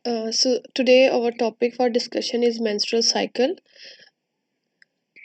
So today our topic for discussion is menstrual cycle.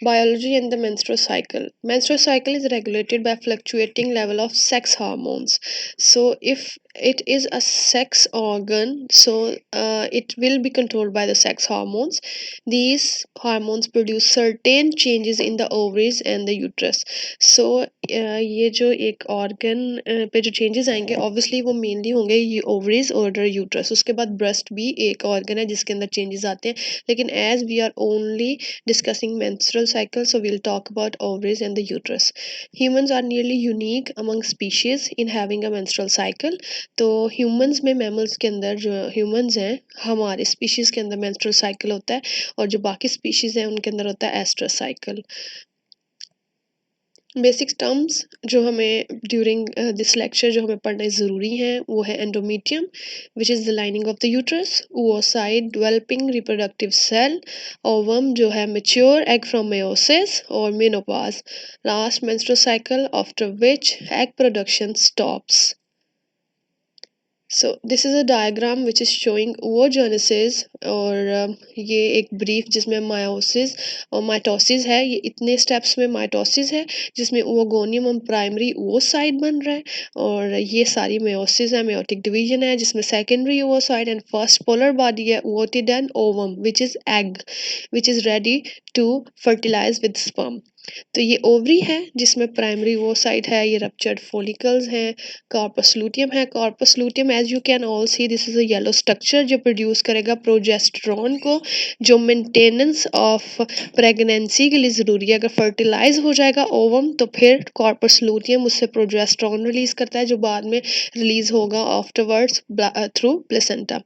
Biology and the menstrual cycle. Menstrual cycle is regulated by fluctuating level of sex hormones. So if it is a sex organ, it will be controlled by the sex hormones. These hormones produce certain changes in the ovaries and the uterus. So ये जो एक organ पे जो changes आएंगे obviously वो mainly होंगे ये ovaries और uterus. उसके बाद breast भी एक organ है जिसके अंदर changes आते हैं, लेकिन as we are only discussing menstrual cycle, so we'll talk about ovaries and the uterus. Humans are nearly unique among species in having a menstrual cycle. तो humans में mammals के अंदर जो humans हैं हमारे species के अंदर menstrual cycle होता है, और जो बाकी species हैं उनके अंदर होता है estrous cycle. बेसिक टर्म्स जो हमें ड्यूरिंग दिस लेक्चर जो हमें पढ़ने ज़रूरी हैं वो है endometrium which is the lining of the uterus, oocyte developing reproductive cell, ovum जो है मेच्योर एग फ्रॉम मेयोसिस और menopause, last menstrual cycle after which egg production stops. So this is a diagram which is showing oogenesis और ये एक brief जिसमें meiosis और mitosis है. ये इतने स्टेप्स में माइटोसिस है जिसमें ओगोनियम और प्राइमरी oocyte बन रहा है, और ये सारी मेयोसिस है, मेयोटिक डिवीजन है जिसमें secondary oocyte and first polar body है oocyte and ovum which is egg which is ready to fertilise with sperm. तो ये ओवरी है जिसमें प्राइमरी oocyte है, ये रप्चर्ड फॉलिकल्स हैं, कॉर्पस लूटियम है. Corpus luteum as you can all see this is a yellow structure जो produce करेगा प्रोजेस्टेरॉन को, जो मेंटेनेंस ऑफ प्रेगनेंसी के लिए ज़रूरी है. अगर फर्टिलाइज हो जाएगा ओवम तो फिर कॉर्पस लूटियम उससे प्रोजेस्टेरॉन रिलीज करता है जो बाद में रिलीज होगा आफ्टरवर्ड्स थ्रू प्लेसेंटा.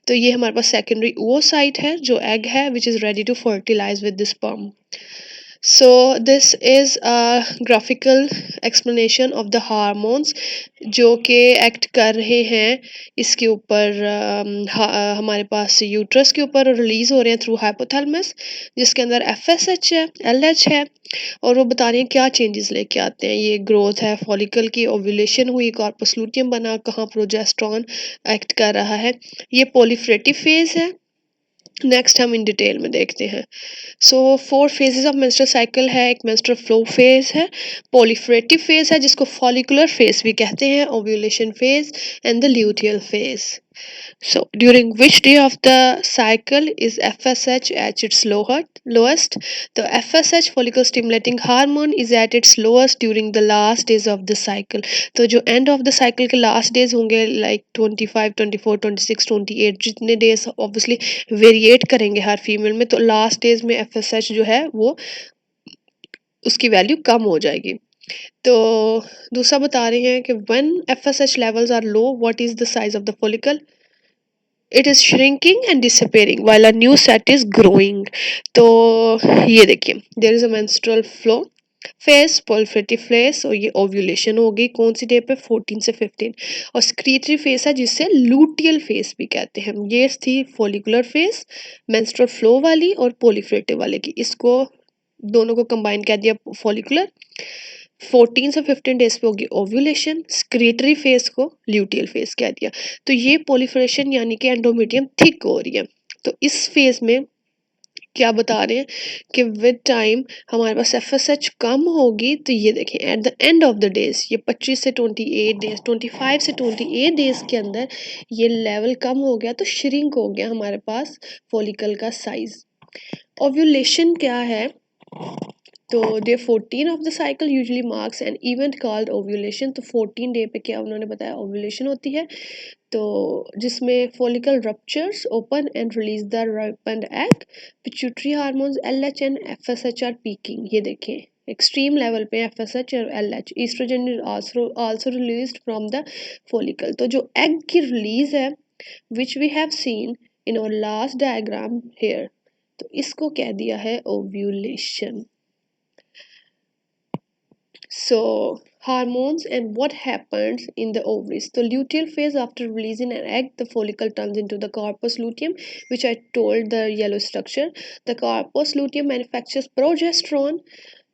तो ये हमारे पास सेकेंडरी oocyte है जो एग है which is ready to fertilise with the sperm. So this is a graphical explanation of the hormones जो कि एक्ट कर रहे हैं इसके ऊपर, हमारे पास यूट्रस के ऊपर रिलीज हो रहे हैं थ्रू हाइपोथैलेमस जिसके अंदर एफएसएच है, एलएच है, और वो बता रहे हैं क्या चेंजेस लेके आते हैं. ये ग्रोथ है फॉलिकल की, ओव्यूलेशन हुई, कॉर्पस लूटियम बना, कहाँ प्रोजेस्टेरॉन एक्ट कर रहा है. ये प्रोलिफरेटिव फेज है. नेक्स्ट हम इन डिटेल में देखते हैं. सो 4 फेजेस ऑफ मेंस्ट्रुअल साइकिल है. एक मेंस्ट्रुअल फ्लो फेज है, प्रोलिफरेटिव फेज है जिसको फॉलिकुलर फेज भी कहते हैं, ovulation phase and the luteal phase. So, during which day of the cycle is FSH at its lowest? The FSH follicle stimulating hormone is at its lowest during the last days of the cycle. तो जो end of the cycle के last days होंगे like 25, 24, 26, 28, जितने days obviously variate करेंगे हर female में, तो last days में FSH जो है वो उसकी वैल्यू कम हो जाएगी. तो दूसरा बता रहे हैं कि when FSH levels are low, what is the size of the follicle? It is shrinking and disappearing while a new set is growing. तो ये देखिए there is a menstrual flow face, proliferative face, और ये ovulation होगी कौन सी day पे 14 से 15, और स्क्रीटरी फेस है जिसे लूटियल फेस भी कहते हैं. ये थी फॉलिकुलर फेस मेंस्ट्रुअल फ्लो वाली और प्रोलिफरेटिव वाले की, इसको दोनों को कंबाइन कर दिया फॉलिकुलर. 14 से 15 डेज पे होगी ओव्यूलेशन, स्क्रीटरी फेस को ल्यूटियल फेस कह दिया. तो ये प्रोलिफरेशन यानी कि एंडोमेट्रियम थिक हो रही है. तो इस फेज में क्या बता रहे हैं कि विद टाइम हमारे पास एफएसएच कम होगी. तो ये देखें at the end of the days, ये 25 से 28 डेज, 25 से 28 डेज के अंदर ये लेवल कम हो गया, तो श्रिंक हो गया हमारे पास फॉलिकल का साइज. ओव्यूलेशन क्या है? तो day 14 of the cycle usually marks an event called ovulation. तो 14 डे पे क्या उन्होंने बताया ओव्यूलेशन होती है, तो जिसमें follicle ruptures open and release the ripened egg, pituitary hormones LH and FSH are peaking. ये देखें एक्सट्रीम लेवल पे एफएसएच और LH, oestrogen is also released from the follicle. तो जो एग की रिलीज है which we have seen in our last diagram here, तो इसको कह दिया है ovulation. So hormones and what happens in the ovaries. The luteal phase, after releasing an egg, the follicle turns into the corpus luteum, which I told the yellow structure. The corpus luteum manufactures progesterone.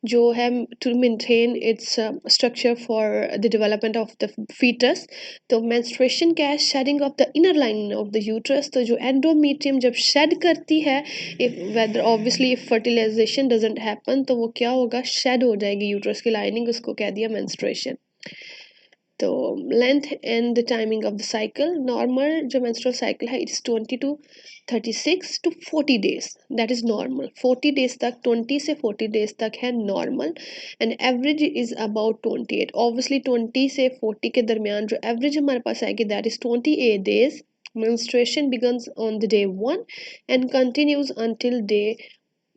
जो है to maintain its structure for the development of the foetus. तो menstruation क्या है? Shedding of the inner lining of the uterus. तो जो endometrium जब shed करती है, if whether obviously if fertilisation doesn't happen, तो वो क्या होगा? शेड हो जाएगी यूट्रस की लाइनिंग, उसको कह दिया मेंस्ट्रुएशन। तो length and the timing of the cycle, normal जो मेंस्ट्रुअल साइकिल है it's 20 to 36 to 40 days, that is normal. 40 days तक, 20 से 40 डेज तक है normal, and average is about 28। Obviously 20 से 40 के दरमियान जो एवरेज हमारे पास आएगी that is 28 days. menstruation begins on the day 1 and continues until day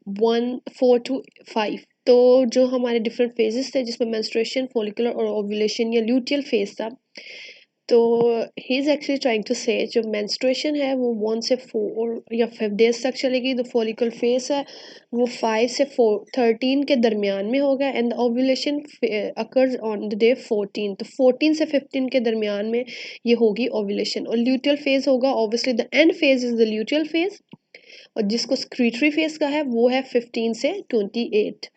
1 4 to 5। तो जो हमारे डिफरेंट फेजेस थे जिसमें मेंस्ट्रुएशन, फॉलिकुलर और ओव्यूलेशन या ल्यूटियल फेज था, तो he is actually trying to say जो मेंस्ट्रुएशन है वो 1 से 4 या 5 डेज तक चलेगी। द फॉलिकल फेज है वो 5 से 13 के दरमियान में होगा, and ovulation occurs on the day 14। तो 14 से 15 के दरमियान में ये होगी ओव्यूलेशन। और ल्यूटियल फेज होगा, obviously the end phase is the luteal phase, और जिसको स्क्रीटरी फेज का है वो है 15 से 28।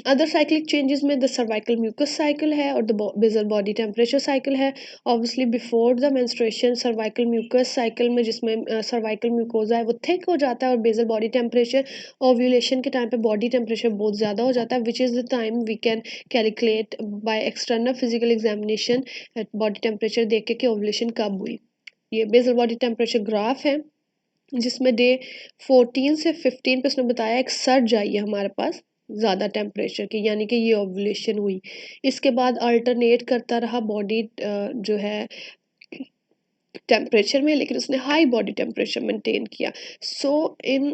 अदर साइक्लिक चेंजेस में द सर्वाइकल म्यूकस साइकिल है और the basal body temperature cycle है। Obviously before the menstruation cervical mucus cycle में जिसमें सर्वाइकल म्यूकोजा है वो थिक हो जाता है, और बेसल बॉडी टेम्परेचर ओव्यूलेशन के टाइम पे बॉडी टेम्परेचर बहुत ज़्यादा हो जाता है, which is the time we can calculate by external physical examination body temperature देख के कि ओव्यूलेशन कब हुई। ये बेसल बॉडी टेम्परेचर ग्राफ है जिसमें डे 14 से 15 पे उसने बताया एक सर्ज आई है हमारे पास ज़्यादा टेम्परेचर की, यानी कि ये ओव्यूलेशन हुई। इसके बाद अल्टरनेट करता रहा बॉडी जो है टेम्परेचर में, लेकिन उसने हाई बॉडी टेम्परेचर मेंटेन किया। So in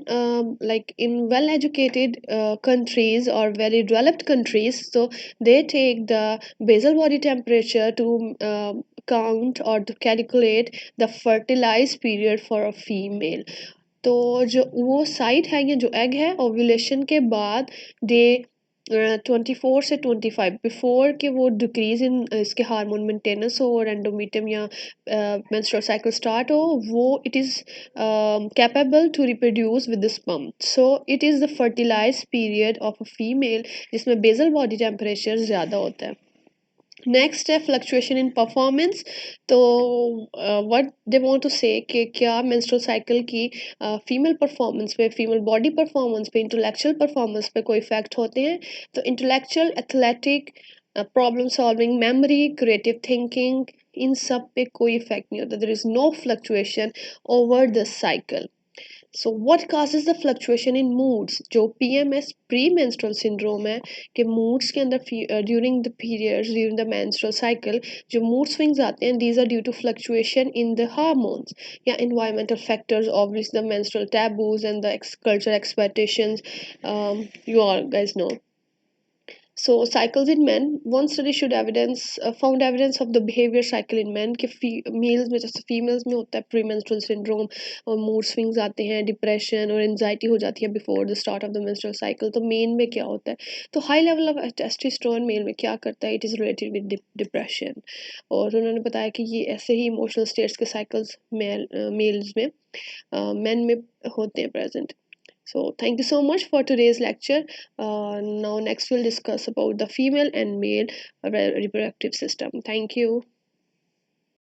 like in well educated countries और very developed countries, so they take the basal body temperature to count or to calculate the fertilized period for a female। तो जो वो site है या जो egg है ovulation के बाद डे 24 से 25 बिफोर के वो डिक्रीज इन इसके हार्मोन मेंटेनेंस हो और एंडोमेट्रियम या मेंस्ट्रुअल साइकिल स्टार्ट हो, वो it is capable to reproduce with the sperm. So it is the fertilize period of a female जिसमें बेसल बॉडी टेम्परेचर ज़्यादा होता है। नेक्स्ट है फ्लक्चुएशन इन परफॉर्मेंस। तो what they want to say कि क्या मेंस्ट्रुअल साइकिल की female performance पे, फीमेल बॉडी परफॉर्मेंस पे, इंटेलेक्चुअल परफॉर्मेंस पे कोई इफेक्ट होते हैं? तो intellectual, athletic, problem solving, memory, creative thinking, इन सब पे कोई इफेक्ट नहीं होता। There is no fluctuation over the cycle. So what causes the fluctuation in moods? जो पीएमएस प्री मेंस्ट्रुअल सिंड्रोम है कि मूड्स के अंदर during the periods during the menstrual cycle जो मूड स्विंग्स आते हैं, these are due to fluctuation in the hormones या environmental factors, obviously the menstrual taboos and the cultural expectations, you all guys know। So cycles in men, one study should evidence found evidence of the behavior cycle in men कि males में जैसे females में होता है premenstrual syndrome, और mood swings आते हैं, depression और एंजाइटी हो जाती है before the start of the menstrual cycle. तो मेन में क्या होता है? तो high level of testosterone male में क्या करता है? It is related with depression. और उन्होंने बताया कि ये ऐसे ही इमोशनल स्टेट्स के साइकिल्स मेल्स में men में होते हैं present। So thank you so much for today's lecture। Now next we'll discuss about the female and male reproductive system। Thank you।